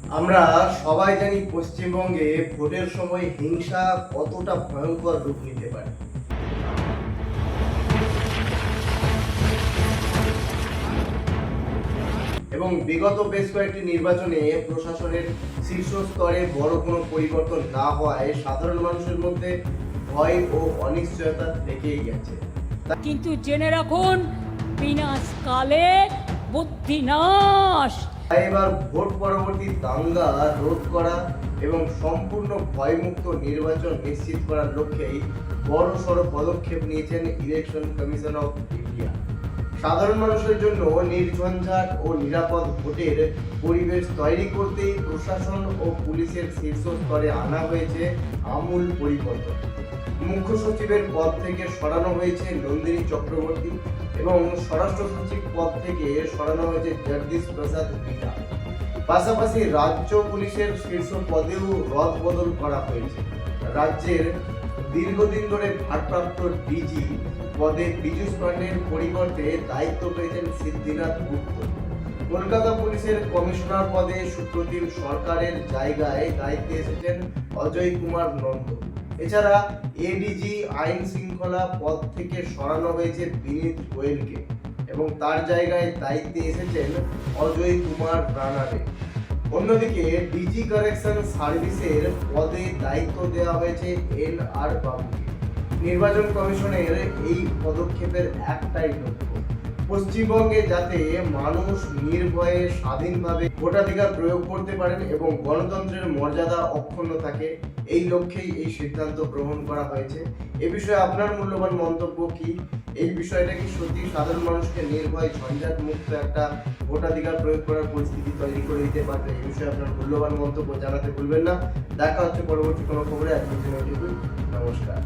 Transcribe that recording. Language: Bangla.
আমরা সবাই জানি পশ্চিমবঙ্গে ভোটের সময় হিংসা কতটা ভয়ঙ্কর রূপ নিতে পারে। এবং বিগত বেশ কয়েকটি নির্বাচনে প্রশাসনের শীর্ষ স্তরে বড় কোনো পরিবর্তন না হওয়ায় সাধারণ মানুষের মধ্যে ভয় ও অনিশ্চয়তা থেকেই গেছে। কিন্তু জেনে রাখুন, বিনাশ কালে বুদ্ধি নাশ। এবার ভোট পরবর্তী দাঙ্গা রোধ করা এবং সম্পূর্ণ ভয়মুক্ত নির্বাচন নিশ্চিত করার লক্ষ্যেই বড়সড় পদক্ষেপ নিয়েছেন ইলেকশন কমিশন অফ ইন্ডিয়া। সাধারণ মানুষের জন্য নির্ঝঞ্ঝাট ও নিরাপদ ভোটের পরিবেশ তৈরি করতেই প্রশাসন ও পুলিশের শীর্ষ স্তরে আনা হয়েছে আমূল পরিবর্তন। মুখ্য সচিবের পদ থেকে সরানো হয়েছে নন্দিনী চক্রবর্তী এবং স্বরাষ্ট্র সচিব পদ থেকে সরানো হয়েছে জগদীশ প্রসাদ বিটা। পাশাপাশি রাজ্য পুলিশের শীর্ষ পদেও রদবদল করা হয়েছে। রাজ্যের দীর্ঘদিন ধরে ভারপ্রাপ্ত ডিজি পদে পীযূষ পান্ডের পরিবর্তে দায়িত্ব পেয়েছেন সিদ্ধিনাথ গুপ্ত। কলকাতা পুলিশের কমিশনার পদে সুপ্রতিম সরকারের জায়গায় দায়িত্বে এসেছেন অজয় কুমার নন্দ। এছাড়া এডিজি আইন শৃঙ্খলা পদ থেকে সরানো হয়েছে বিনীত গোয়েলকে এবং তার জায়গায় দায়িত্বে এসেছেন অজয় কুমার রানারে। অন্যদিকে ডিজি কারেকশন সার্ভিসের পদে দায়িত্ব দেওয়া হয়েছে এন.আর. বাবুকে। নির্বাচন কমিশনের এই পদক্ষেপের একটাই লক্ষ্য, পশ্চিমবঙ্গে যাতে মানুষ নির্ভয়ে স্বাধীনভাবে ভোটাধিকার প্রয়োগ করতে পারেন এবং গণতন্ত্রের মর্যাদা অক্ষুণ্ণ থাকে। এই লক্ষ্যেই এই সিদ্ধান্ত গ্রহণ করা হয়েছে। এ বিষয়ে আপনার মূল্যবান মন্তব্য কি? এই বিষয়টা কি সত্যি সাধারণ মানুষকে নির্ভয় ঝঞ্ঝাট মুক্ত একটা ভোটাধিকার প্রয়োগ করার পরিস্থিতি তৈরি করে দিতে পারবে? এই বিষয়ে আপনার মূল্যবান মন্তব্য জানাতে ভুলবেন না। দেখা হচ্ছে পরবর্তী কোনো খবরে। আজকের জন্য এটুকুই। নমস্কার।